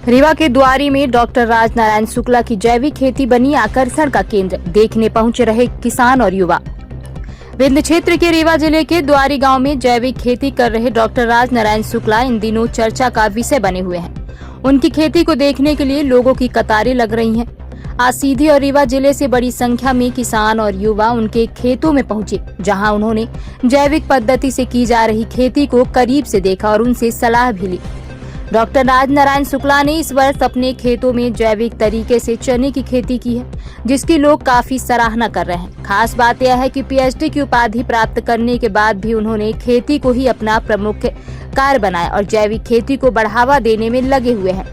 रीवा के द्वारी में डॉक्टर राजनारायण शुक्ला की जैविक खेती बनी आकर्षण का केंद्र। देखने पहुंचे रहे किसान और युवा। विंध्य क्षेत्र के रीवा जिले के द्वारी गांव में जैविक खेती कर रहे डॉक्टर राजनारायण शुक्ला इन दिनों चर्चा का विषय बने हुए हैं। उनकी खेती को देखने के लिए लोगों की कतारें लग रही हैं। आज सीधी और रीवा जिले से बड़ी संख्या में किसान और युवा उनके खेतों में पहुंचे, जहां उन्होंने जैविक पद्धति से की जा रही खेती को करीब से देखा और उनसे सलाह भी ली। डॉक्टर राजनारायण शुक्ला ने इस वर्ष अपने खेतों में जैविक तरीके से चने की खेती की है, जिसकी लोग काफी सराहना कर रहे हैं। खास बात यह है कि पीएचडी की उपाधि प्राप्त करने के बाद भी उन्होंने खेती को ही अपना प्रमुख कार्य बनाया और जैविक खेती को बढ़ावा देने में लगे हुए हैं।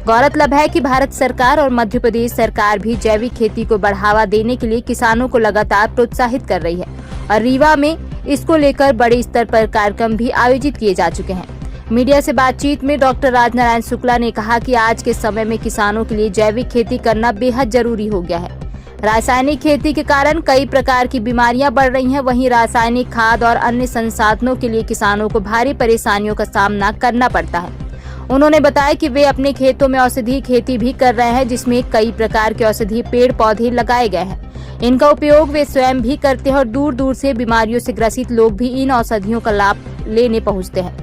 गौरतलब है कि भारत सरकार और मध्य प्रदेश सरकार भी जैविक खेती को बढ़ावा देने के लिए किसानों को लगातार प्रोत्साहित कर रही है और रीवा में इसको लेकर बड़े स्तर पर कार्यक्रम भी आयोजित किए जा चुके हैं। मीडिया से बातचीत में डॉक्टर राजनारायण शुक्ला ने कहा कि आज के समय में किसानों के लिए जैविक खेती करना बेहद जरूरी हो गया है। रासायनिक खेती के कारण कई प्रकार की बीमारियां बढ़ रही हैं। वहीं रासायनिक खाद और अन्य संसाधनों के लिए किसानों को भारी परेशानियों का सामना करना पड़ता है। उन्होंने बताया कि वे अपने खेतों में औषधीय खेती भी कर रहे हैं, जिसमें कई प्रकार के औषधीय पेड़ पौधे लगाए गए हैं। इनका उपयोग वे स्वयं भी करते हैं और दूर दूर से बीमारियों से ग्रसित लोग भी इन औषधियों का लाभ लेने पहुंचते हैं।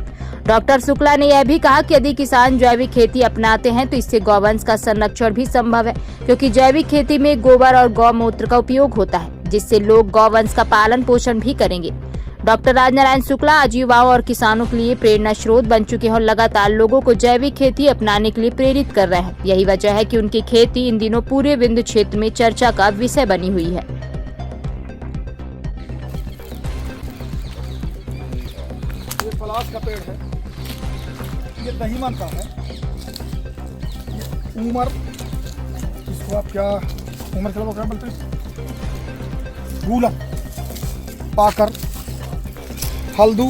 डॉक्टर शुक्ला ने यह भी कहा कि यदि किसान जैविक खेती अपनाते हैं तो इससे गौवंश का संरक्षण भी संभव है, क्योंकि जैविक खेती में गोबर और गौमूत्र का उपयोग होता है, जिससे लोग गौवंश का पालन पोषण भी करेंगे। डॉक्टर राजनारायण शुक्ला आज युवाओं और किसानों के लिए प्रेरणा स्रोत बन चुके हैं और लगातार लोगों को जैविक खेती अपनाने के लिए प्रेरित कर रहे हैं। यही वजह है कि उनकी खेती इन दिनों पूरे विंध्य क्षेत्र में चर्चा का विषय बनी हुई है। ये पलाश का पेड़ है, ये दहीमन का है, ये उमर, इसको आप क्या उमर चलो क्या बोलते हैं, गूलम, पाकर, हल्दू,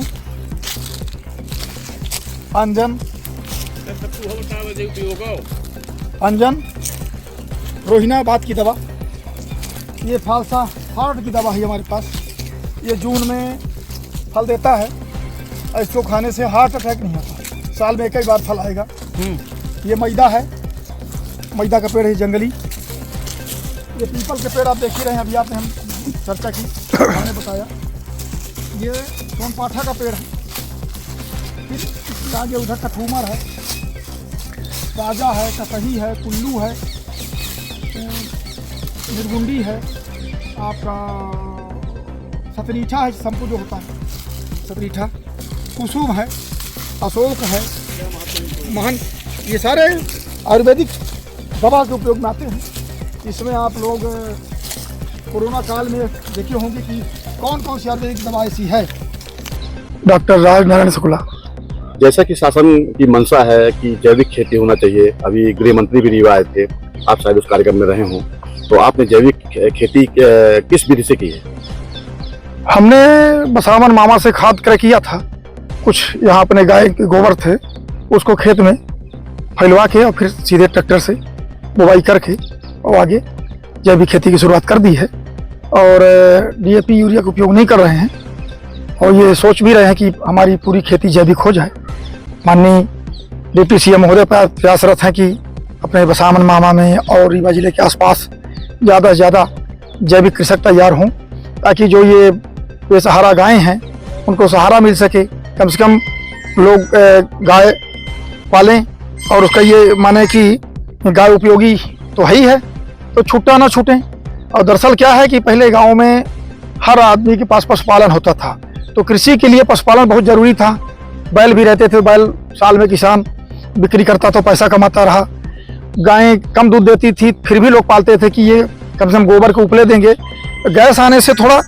अंजन, रोहिना बात की दवा, ये फालसा हार्ट की दवा है हमारे पास। ये जून में फल देता है, इसको खाने से हार्ट अटैक नहीं आता। साल में एक ही बार फल आएगा। ये मैदा है, मैदा का पेड़ है जंगली। ये पीपल के पेड़ आप देख ही रहे हैं, अभी आपने हम चर्चा की, मैंने बताया। ये सोनपाठा का पेड़ है। फिर इसके आगे उधर कठूमर है, ताजा है, कतही है, कुल्लू है, निर्गुंडी है, आपका सतरीठा है, शंपू जो होता है सतरीठा, कुसुम है, अशोक है, महन, ये सारे आयुर्वेदिक दवा के उपयोग में आते हैं। इसमें आप लोग कोरोना काल में देखे होंगे कि कौन कौन सी आयुर्वेदिक दवा ऐसी है। डॉक्टर राजनारायण शुक्ला। जैसा कि शासन की मंशा है कि जैविक खेती होना चाहिए, अभी गृह मंत्री भी रीवा आए थे, आप शायद उस कार्यक्रम में रहे हों, तो आपने जैविक खेती किस विधि से की है? हमने बसावन मामा से खाद क्रय किया था। कुछ यहाँ अपने गाय के गोबर थे, उसको खेत में फैलवा के और फिर सीधे ट्रैक्टर से बुवाई करके और आगे जैविक खेती की शुरुआत कर दी है। और डीएपी यूरिया का उपयोग नहीं कर रहे हैं और ये सोच भी रहे हैं कि हमारी पूरी खेती जैविक हो जाए। माननीय डिप्टी सीएम महोदय प्रयासरत हैं कि अपने बसावन मामा में और रीवा जिले के आसपास ज़्यादा से ज़्यादा जैविक कृषक तैयार हों, ताकि जो ये बेसहारा गायें हैं उनको सहारा मिल सके। कम से कम लोग गाय पालें और उसका ये माने कि गाय उपयोगी तो है ही है, तो छूटा ना छूटें। और दरअसल क्या है कि पहले गांव में हर आदमी के पास पशुपालन होता था, तो कृषि के लिए पशुपालन बहुत ज़रूरी था। बैल भी रहते थे, बैल साल में किसान बिक्री करता तो पैसा कमाता रहा। गायें कम दूध देती थी, फिर भी लोग पालते थे कि ये कम से कम गोबर के उपले देंगे। गैस आने से थोड़ा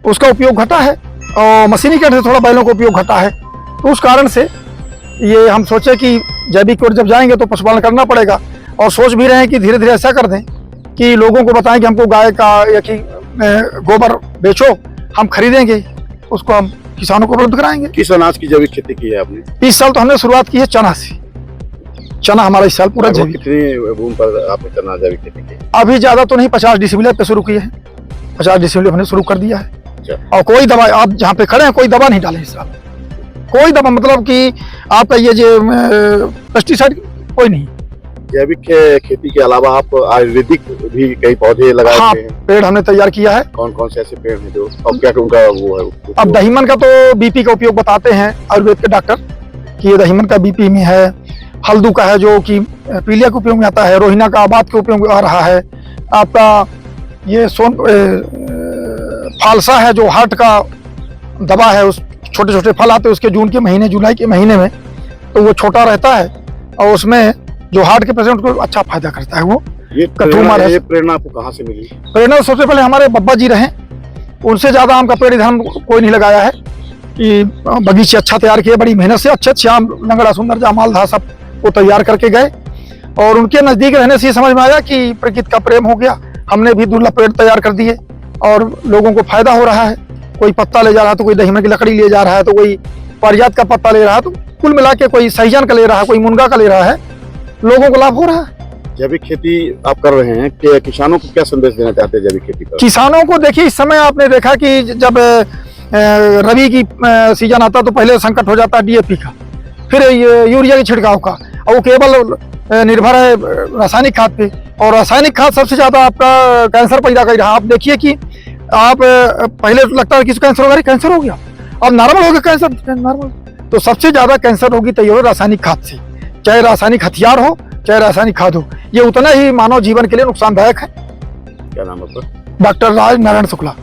उसका उपयोग घटा है और मशीनीकरण से थोड़ा बैलों का उपयोग घटा है, तो उस कारण से ये हम सोचे कि जैविक की ओर जब जाएंगे तो पशुपालन करना पड़ेगा। और सोच भी रहे हैं कि धीरे धीरे ऐसा कर दें कि लोगों को बताएं कि हमको गाय का या कि गोबर बेचो, हम खरीदेंगे, उसको हम किसानों को उपलब्ध कराएंगे। किस अनाज की जैविक खेती की है आपने? इस साल तो हमने शुरुआत की है चना से। चना हमारा इस साल पूरा जैविक। कितनी भूमि पर आपने चना जैविक खेती की? अभी ज़्यादा तो नहीं, 50 डिसमिल पे शुरू किए हैं। 50 डिसमिल हमने शुरू कर दिया है। और कोई दवा, आप जहाँ पे खड़े हैं कोई दवा नहीं डाले इस साल, कोई दवा, मतलब कि आपका ये जो पेस्टिसाइड कोई नहीं। जैविक खेती के अलावा आप आयुर्वेदिक भी कई पौधे लगाए हाँ, हुए हैं। पेड़ हमने तैयार किया है। कौन कौन से ऐसे पेड़ हैं जो अब क्या उनका वो है? अब दहीमन का तो बीपी का उपयोग बताते हैं आयुर्वेद के डॉक्टर कि ये दहीमन का बीपी में है। हल्दू का है जो कि पीलिया के उपयोग में आता है। रोहिना का आबाद के उपयोग में आ रहा है। आपका ये फालसा है जो हार्ट का दवा है। उस छोटे छोटे फल आते हैं उसके जून के महीने जुलाई के महीने में, तो वो छोटा रहता है और उसमें जो हार्ट के पेशेंट को अच्छा फायदा करता है। वो ये प्रेरणा आपको कहाँ से मिली? प्रेरणा सबसे पहले हमारे बब्बा जी रहे, उनसे ज्यादा आम का पेड़ इधर हम कोई नहीं लगाया है कि बगीचे अच्छा तैयार किए, बड़ी मेहनत से अच्छे आम लंगड़ा सुंदर जामाल था सब वो तैयार करके गए और उनके नजदीक रहने से ये समझ में आया कि प्रकृति का प्रेम हो गया। हमने भी दुर्लभ पेड़ तैयार कर दिए और लोगों को फायदा हो रहा है। कोई पत्ता ले जा रहा है तो कोई दहीमन की लकड़ी ले जा रहा है, तो कोई पारिजात का पत्ता ले रहा है, तो कुल मिला के कोई सहजन का ले रहा है, कोई मुनगा का ले रहा है, लोगों को लाभ हो रहा है। जैविक खेती आप कर रहे हैं कि किसानों को क्या संदेश देना चाहते हैं जैविक खेती पर? किसानों को देखिए, इस समय आपने देखा कि जब रबी की सीजन आता तो पहले संकट हो जाता है डीएपी का, फिर यूरिया के छिड़काव का, और वो केवल निर्भर है रासायनिक खाद पे, और रासायनिक खाद सबसे ज्यादा आपका कैंसर पैदा कर रहा है। आप देखिए कि आप पहले लगता है किसी कैंसर होगा, कैंसर हो गया, अब नॉर्मल हो गया कैंसर नॉर्मल, तो सबसे ज्यादा कैंसर होगी तो ये हो रासायनिक खाद से, चाहे रासायनिक हथियार हो चाहे रासायनिक खाद हो, ये उतना ही मानव जीवन के लिए नुकसानदायक है। क्या नाम है आपका? डॉक्टर राज नारायण शुक्ला।